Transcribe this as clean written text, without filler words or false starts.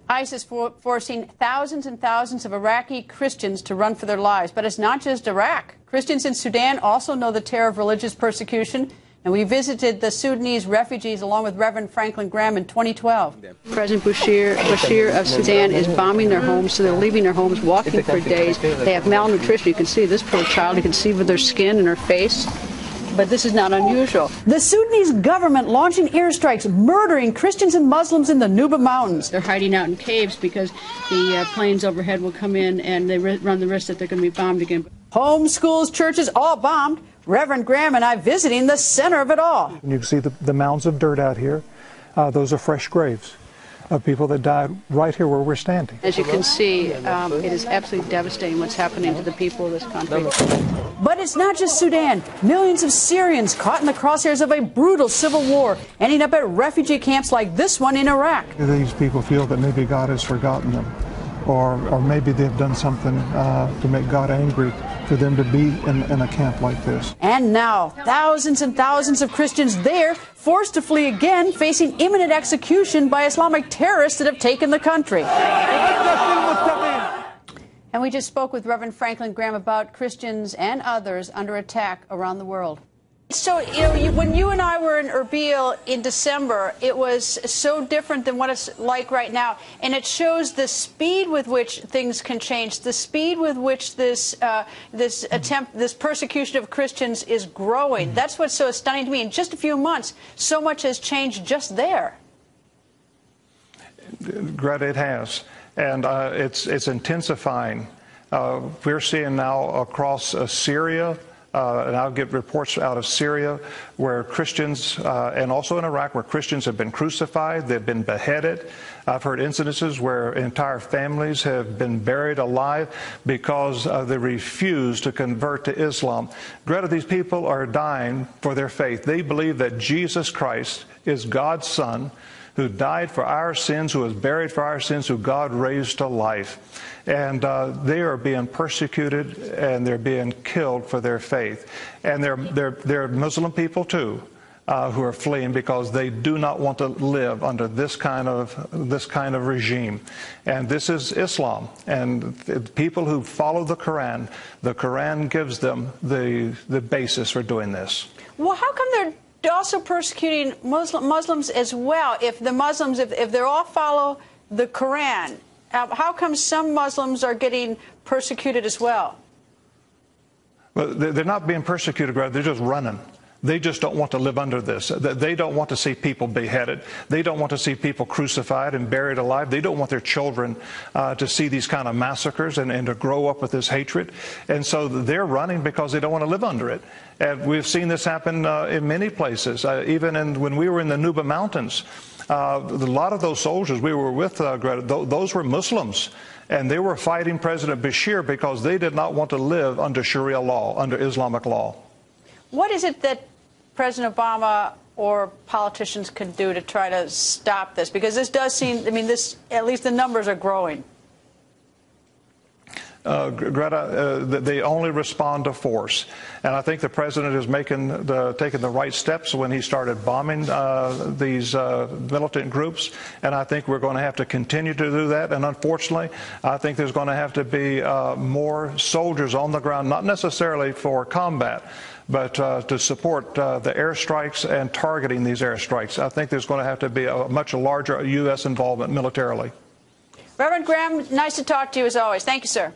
ISIS forcing thousands and thousands of Iraqi Christians to run for their lives. But it's not just Iraq. Christians in Sudan also know the terror of religious persecution. And we visited the Sudanese refugees along with Reverend Franklin Graham in 2012. President Bashir of Sudan is bombing their homes, so they're leaving their homes, walking for days. They have malnutrition. You can see this poor child. You can see with their skin and her face. But this is not unusual. The Sudanese government launching airstrikes, murdering Christians and Muslims in the Nuba Mountains. They're hiding out in caves because the planes overhead will come in and they run the risk that they're going to be bombed again. Homes, schools, churches, all bombed. Reverend Graham and I visiting the center of it all. You can see the mounds of dirt out here. Those are fresh graves of people that died right here where we're standing. As you can see, it is absolutely devastating what's happening to the people of this country. But it's not just Sudan. Millions of Syrians caught in the crosshairs of a brutal civil war, ending up at refugee camps like this one in Iraq. These people feel that maybe God has forgotten them, or maybe they've done something to make God angry for them to be in a camp like this. And now, thousands and thousands of Christians there, forced to flee again, facing imminent execution by Islamic terrorists that have taken the country. And we just spoke with Reverend Franklin Graham about Christians and others under attack around the world. So, when you and I were in Erbil in December, it was so different than what it's like right now. And it shows the speed with which things can change, the speed with which this persecution of Christians is growing. That's what's so stunning to me. In just a few months, so much has changed just there. Greta, it has. And it's intensifying. We're seeing now across Syria, and I'll get reports out of Syria where Christians, and also in Iraq, where Christians have been crucified, they've been beheaded. I've heard incidences where entire families have been buried alive because they refuse to convert to Islam. Greta, these people are dying for their faith. They believe that Jesus Christ is God's Son, who died for our sins, who was buried for our sins, who God raised to life. And they are being persecuted and they're being killed for their faith. And they're Muslim people too, who are fleeing because they do not want to live under this kind of regime. And this is Islam. And people who follow the Quran gives them the basis for doing this. Well, how come they're also persecuting Muslims as well? If the Muslims, if they all follow the Quran, how come some Muslims are getting persecuted as well? Well, they're not being persecuted, they're just running. They just don't want to live under this. They don't want to see people beheaded. They don't want to see people crucified and buried alive. They don't want their children to see these kind of massacres and to grow up with this hatred. And so they're running because they don't want to live under it. And we've seen this happen in many places. Even when we were in the Nuba Mountains, a lot of those soldiers we were with, Greta, those were Muslims. And they were fighting President Bashir because they did not want to live under Sharia law, under Islamic law. What is it that President Obama or politicians can do to try to stop this? Because this does seem, I mean, at least the numbers are growing. Greta, they only respond to force. And I think the president is taking the right steps when he started bombing these militant groups. And I think we're going to have to continue to do that. And unfortunately, I think there's going to have to be more soldiers on the ground, not necessarily for combat, but to support the airstrikes and targeting these airstrikes. I think there's going to have to be a much larger U.S. involvement militarily. Reverend Graham, nice to talk to you as always. Thank you, sir.